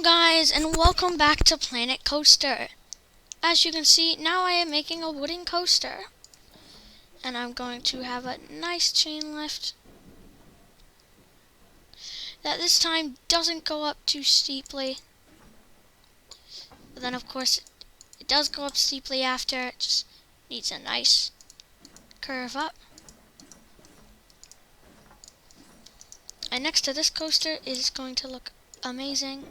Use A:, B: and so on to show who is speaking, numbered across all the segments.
A: Hello guys, and welcome back to Planet Coaster. As you can see, now I am making a wooden coaster. And I'm going to have a nice chain lift that this time doesn't go up too steeply. But then of course it does go up steeply after, it just needs a nice curve up. And next to this coaster is going to look amazing.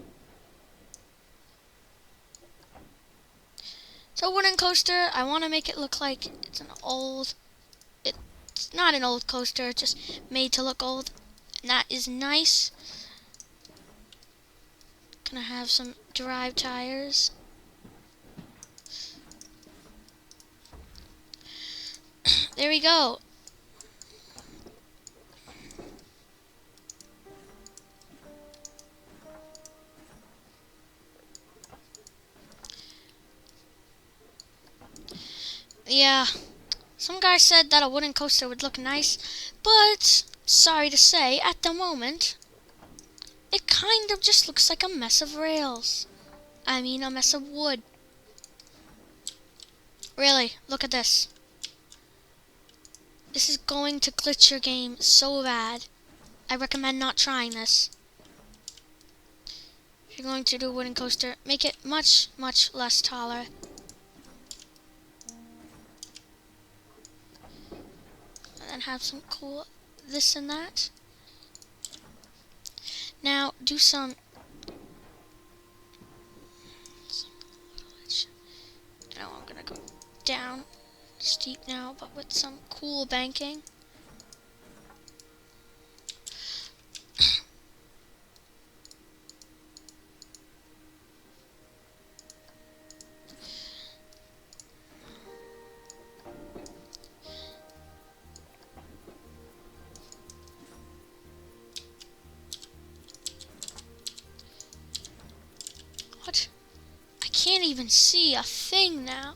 A: So wooden coaster, I want to make it look like it's not an old coaster, it's just made to look old. And that is nice. Gonna have some drive tires. There we go. Yeah, some guy said that a wooden coaster would look nice, but sorry to say, at the moment, it kind of just looks like a mess of rails. I mean, a mess of wood. Really, look at this. This is going to glitch your game so bad. I recommend not trying this. If you're going to do a wooden coaster, make it much, much less taller. And have some cool this and that. Now do some you know, I'm gonna go down steep now, but with some cool banking. What? I can't even see a thing now.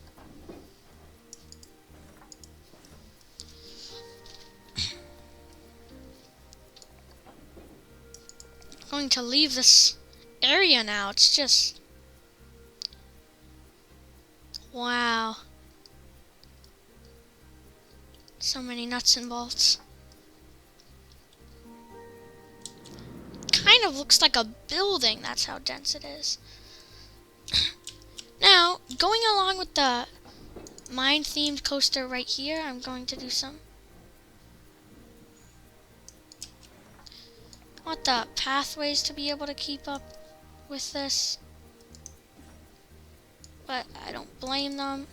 A: I'm going to leave this area now. It's just wow. So many nuts and bolts. Kind of looks like a building, that's how dense it is. Now, going along with the mine-themed coaster right here, I'm going to do some. I want the pathways to be able to keep up with this, but I don't blame them.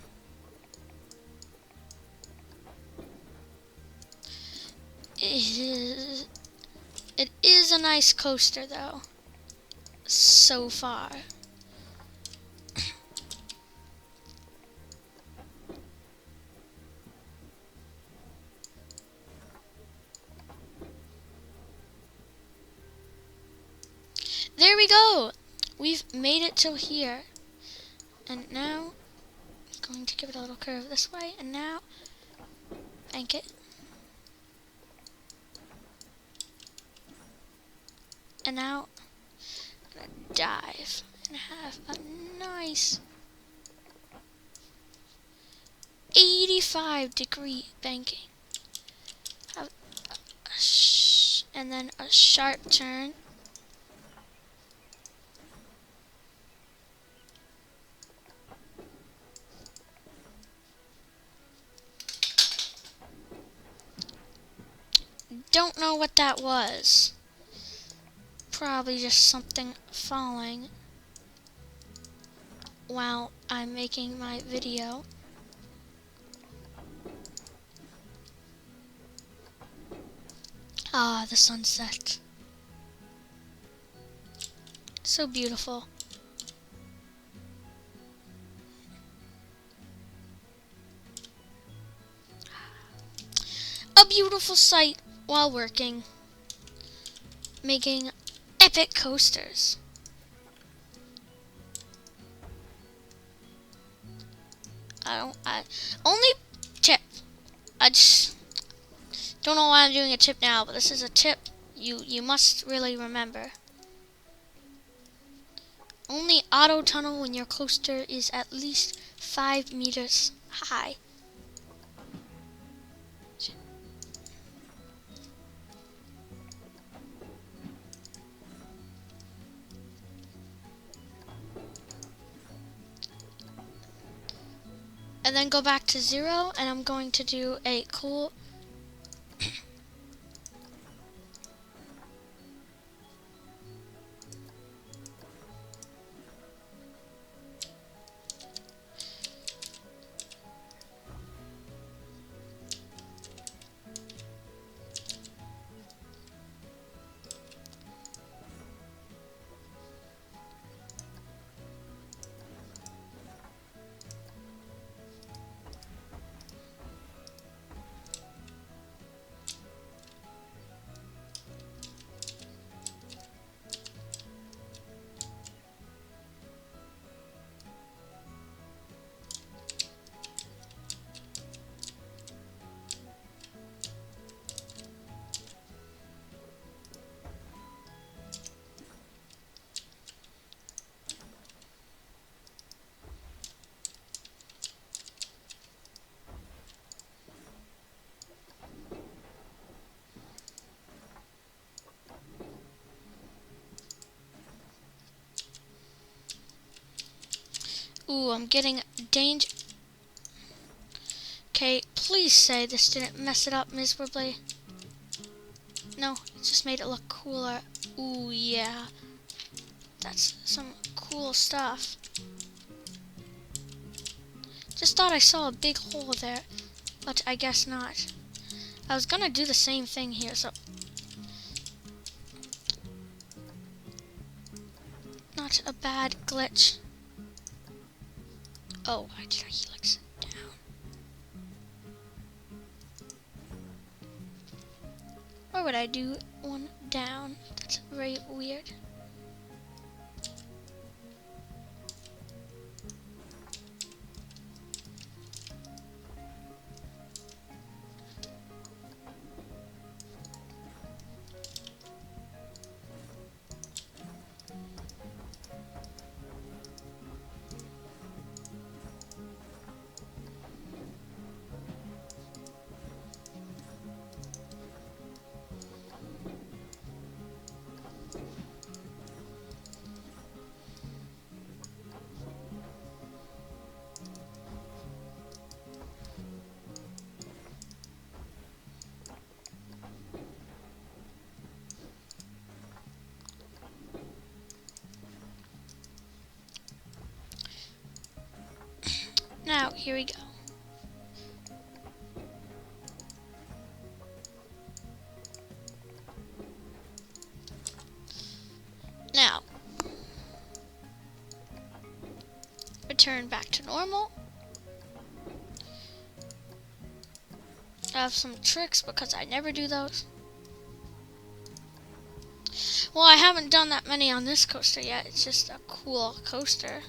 A: It is a nice coaster though, so far. There we go! We've made it till here. And now, I'm going to give it a little curve this way, and now, bank it. And now, I'm gonna dive and have a nice 85-degree banking. Have and then a sharp turn. Don't know what that was. Probably just something falling while I'm making my video. Ah, the sunset. So beautiful. A beautiful sight while working, making epic coasters. Only tip. I just don't know why I'm doing a tip now, but this is a tip you must really remember. Only auto tunnel when your coaster is at least 5 meters high. And then go back to 0, and I'm going to do a cool Ooh, I'm getting danger. Okay, please say this didn't mess it up miserably. No, it just made it look cooler. Ooh, yeah. That's some cool stuff. Just thought I saw a big hole there, but I guess not. I was gonna do the same thing here, so... Not a bad glitch. Oh, why did I helix it down? Why would I do one down? That's very weird. Now, here we go. Now, return back to normal. I have some tricks because I never do those. Well, I haven't done that many on this coaster yet. It's just a cool coaster.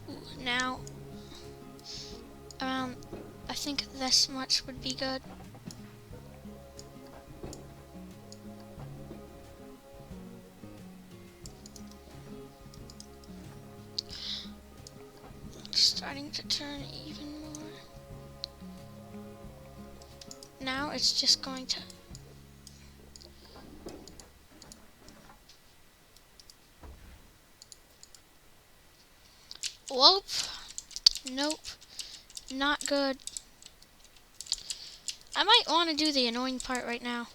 A: Ooh, now, I think this much would be good. Starting to turn even more. Now it's just going to... Whoop. Nope. Not good. I might want to do the annoying part right now.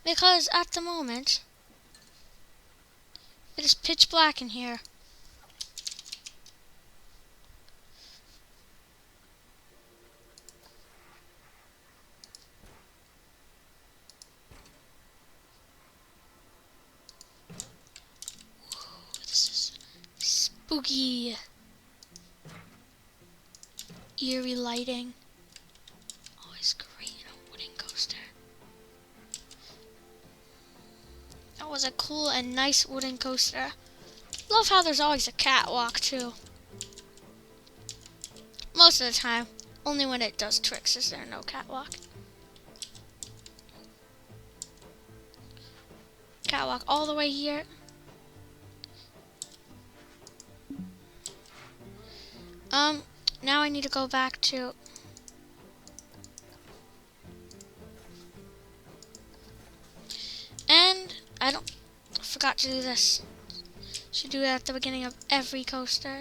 A: Because at the moment, it is pitch black in here. Ooh, this is spooky. Eerie lighting. Always great in a wooden coaster. That was a cool and nice wooden coaster. Love how there's always a catwalk too. Most of the time. Only when it does tricks is there no catwalk. Catwalk all the way here. Now I need to go back to... And I forgot to do this. Should do it at the beginning of every coaster.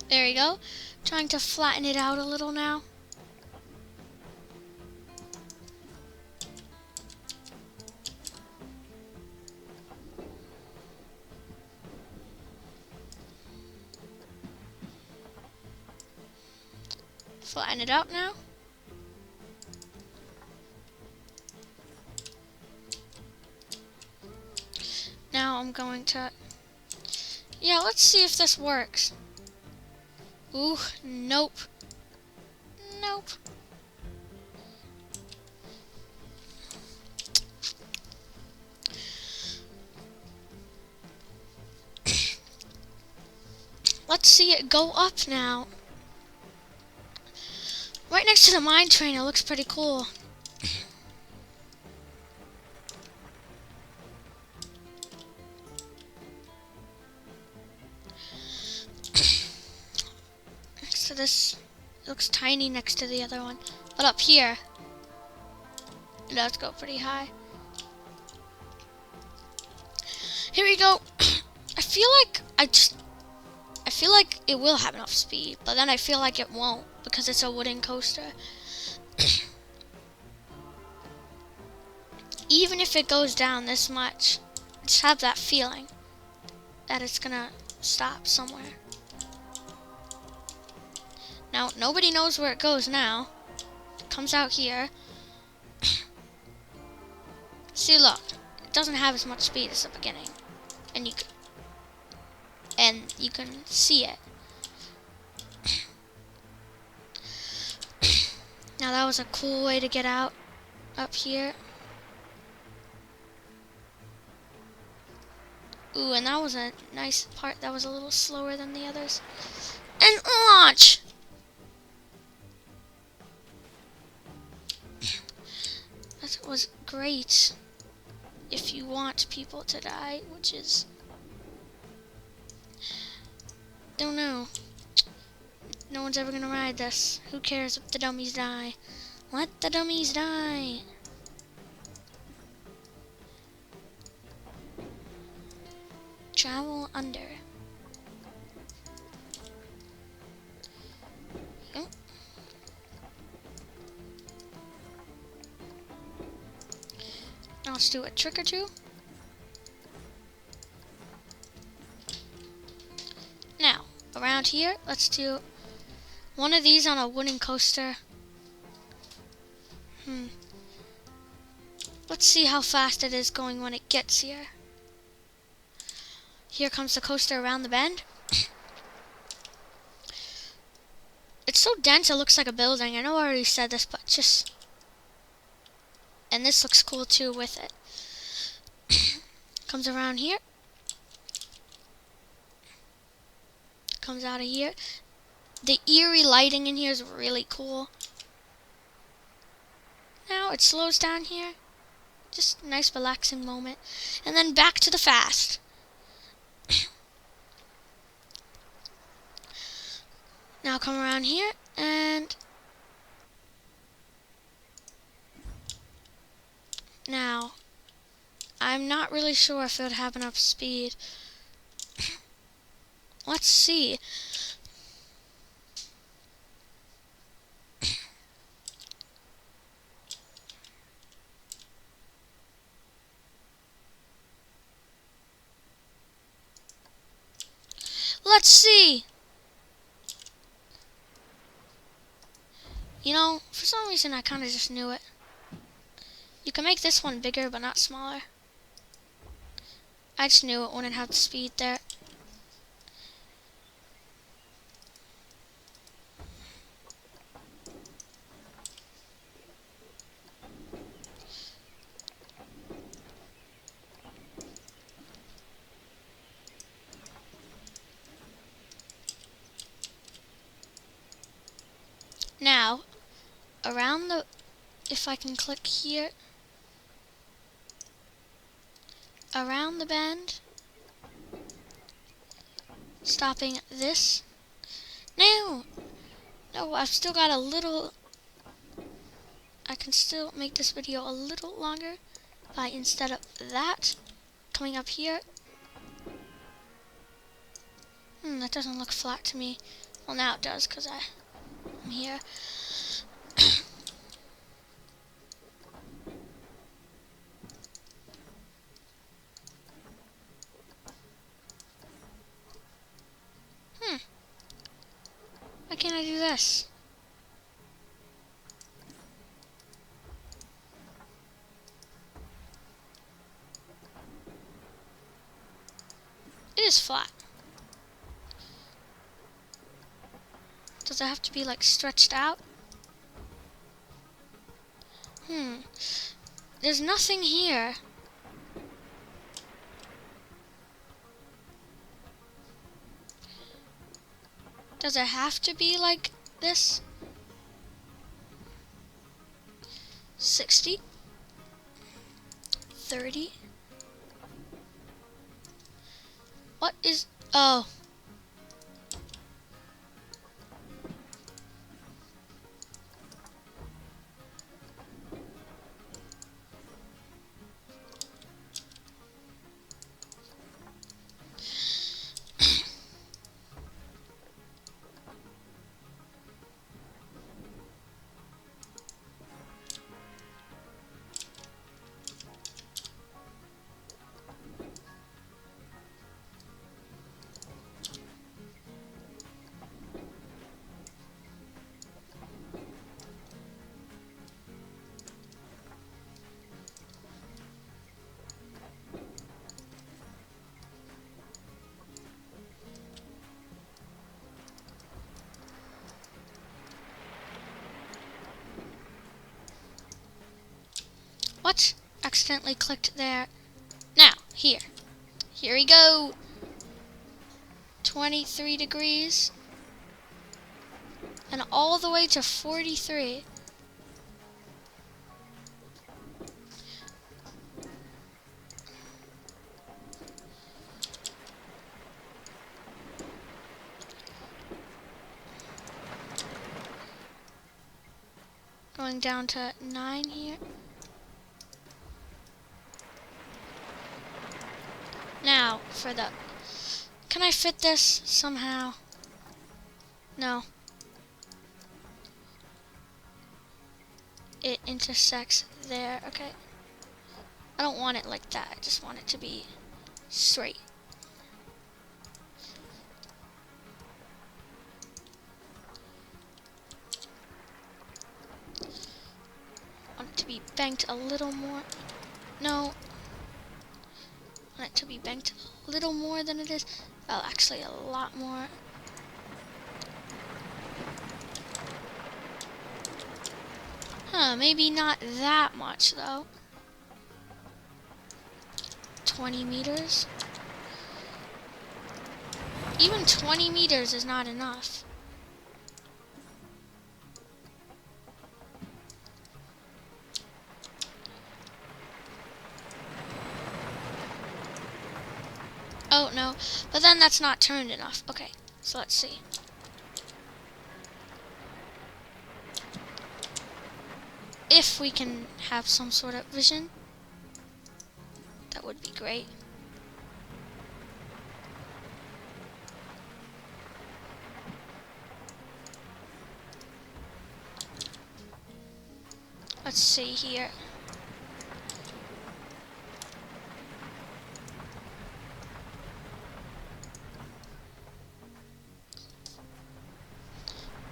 A: There you go. Trying to flatten it out a little now. Flatten it out now. Now I'm going to... Yeah, let's see if this works. Ooh, nope. Nope. Let's see it go up now. Right next to the mine train, it looks pretty cool. Next to this, it looks tiny next to the other one. But up here, it does go pretty high. Here we go. I feel like it will have enough speed, but then I feel like it won't because it's a wooden coaster. Even if it goes down this much, just have that feeling that it's gonna stop somewhere. Now, nobody knows where it goes now. It comes out here. See, look, it doesn't have as much speed as the beginning, and you can see it. Now that was a cool way to get out up here. Ooh, and that was a nice part that was a little slower than the others. And launch! That was great. If you want people to die, which is... Don't know. No one's ever gonna ride this. Who cares if the dummies die? Let the dummies die. Travel under. Yep. Now let's do a trick or two. Now, around here, let's do one of these on a wooden coaster. Let's see how fast it is going when it gets here. Here comes the coaster around the bend. It's so dense it looks like a building. I know I already said this, but just... And this looks cool too with it. Comes around here. Comes out of here. The eerie lighting in here is really cool. Now it slows down here. Just a nice relaxing moment. And then back to the fast. Now come around here and now I'm not really sure if it would have enough speed. Let's see. Let's see. You know, for some reason I kind of just knew it. You can make this one bigger but not smaller. I just knew it wouldn't have the speed there. Now, around the, if I can click here, around the bend, stopping this. No, I've still got a little, I can still make this video a little longer by, instead of that, coming up here. That doesn't look flat to me. Well, now it does, because I'm here. Why can't I do this? It is flat. Does it have to be like stretched out? There's nothing here. Does it have to be like this? 60, 30. What is, oh. What? Accidentally clicked there. Now, here. Here we go. 23 degrees. And all the way to 43. Going down to 9 here. Now, for the... Can I fit this somehow? No. It intersects there. Okay. I don't want it like that. I just want it to be straight. I want it to be banked a little more. No. I want it to be banked a little more than it is. Well, actually a lot more. Maybe not that much though. 20 meters. Even 20 meters is not enough. Oh no, but then that's not turned enough. Okay, so let's see. If we can have some sort of vision, that would be great. Let's see here.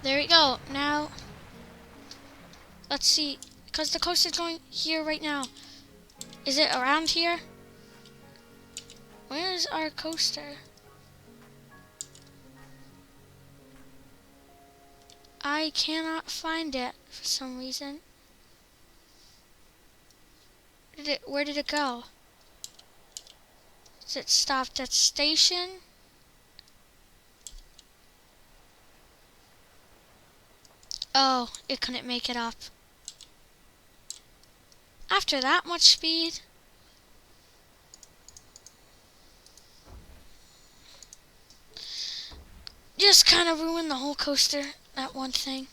A: There we go. Now, let's see. Because the coast is going here right now. Is it around here? is our coaster? I cannot find it for some reason. Where did it go? Is it stopped at station? Oh, it couldn't make it up. After that much speed? Just kind of ruined the whole coaster, that one thing.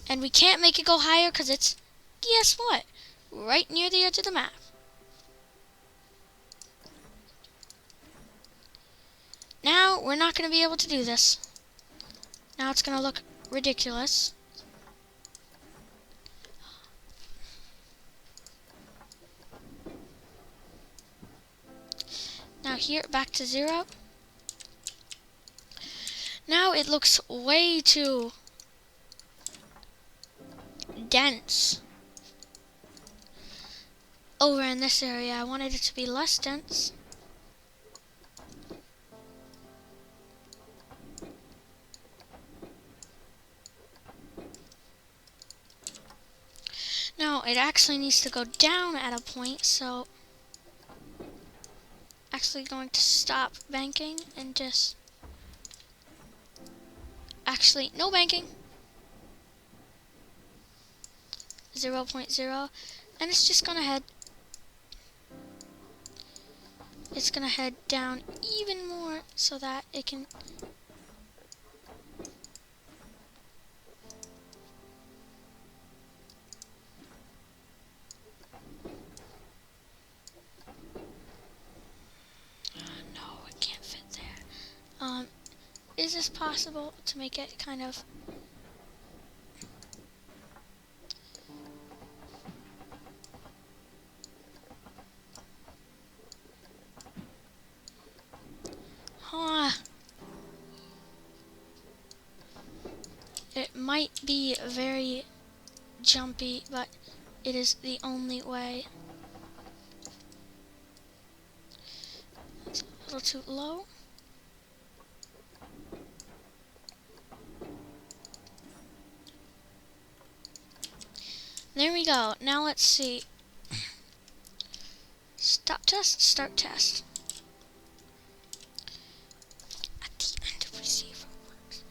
A: And we can't make it go higher because it's, guess what? Right near the edge of the map. Now, we're not going to be able to do this. Now it's going to look ridiculous. Now here, back to 0. Now it looks way too dense. Over in this area, I wanted it to be less dense. No, it actually needs to go down at a point, so actually going to stop banking and just actually no banking. 0.0, and it's just gonna head down even more so that it can no, it can't fit there. Is this possible to make it kind of it might be very jumpy, but it is the only way. It's a little too low. There we go. Now let's see. Stop test, start test. At the end, we see if it works.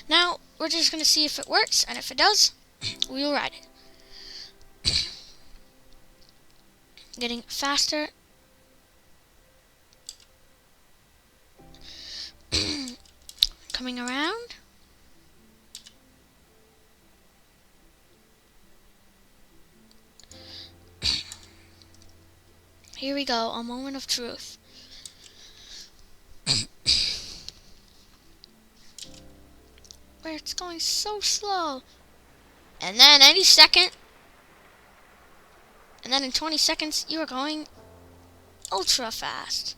A: Now we're just gonna see if it works, and if it does, we will ride it. Getting faster. Coming around. Here we go, a moment of truth. Where it's going so slow. And then any second, and then in 20 seconds, you are going ultra fast.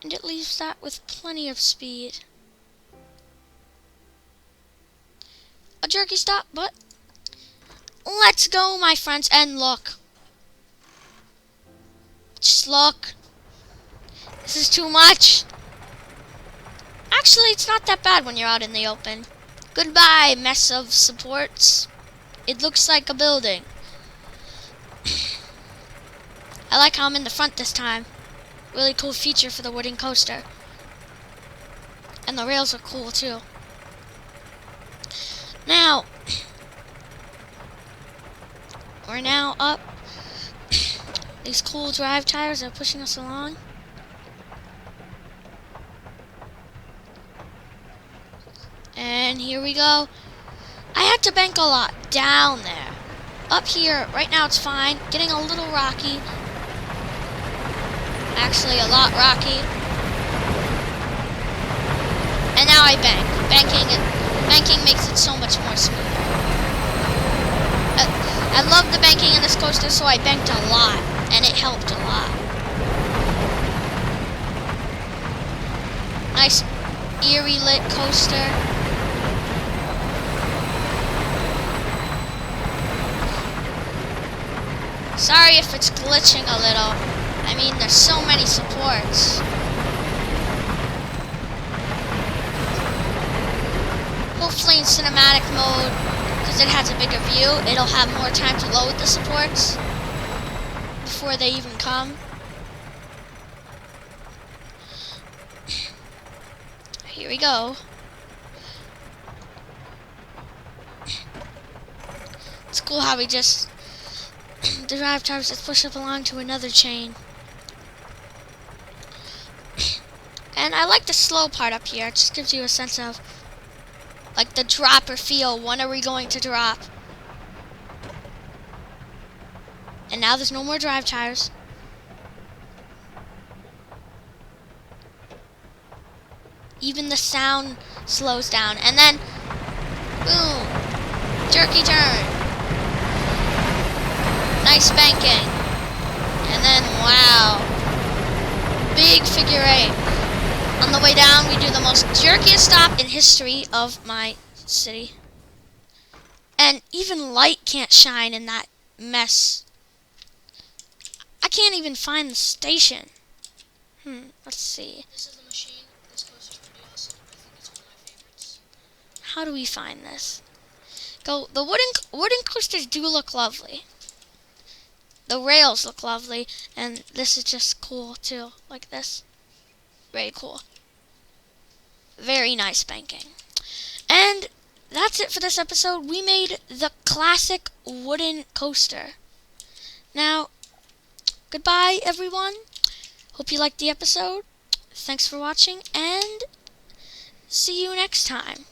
A: And it leaves that with plenty of speed. A jerky stop, but let's go, my friends, and look. Just look. This is too much. Actually, it's not that bad when you're out in the open. Goodbye, mess of supports. It looks like a building. I like how I'm in the front this time. Really cool feature for the wooden coaster. And the rails are cool too. Now, we're now up. These cool drive tires are pushing us along. And here we go. I had to bank a lot down there. Up here, right now it's fine. Getting a little rocky. Actually, a lot rocky. And now I bank. Banking makes it so much more smooth. I love the banking in this coaster, so I banked a lot, and it helped a lot. Nice, eerie lit coaster. Sorry if it's glitching a little. I mean, there's so many supports. Hopefully in cinematic mode, because it has a bigger view, it'll have more time to load the supports before they even come. Here we go. It's cool how we just the drive towers just push up along to another chain. And I like the slow part up here. It just gives you a sense of like the drop or feel. When are we going to drop? And now there's no more drive tires. Even the sound slows down. And then, boom, jerky turn. Nice banking. And then, wow, big figure eight. On the way down, we do the most jerkiest stop in history of my city. And even light can't shine in that mess. I can't even find the station. Let's see.
B: This is the machine. This coaster's pretty awesome. I think it's one of my favorites.
A: How do we find this? Go. The wooden coasters do look lovely. The rails look lovely, and this is just cool too, like this. Very cool. Very nice banking. And that's it for this episode. We made the classic wooden coaster. Now, goodbye everyone. Hope you liked the episode. Thanks for watching, and see you next time.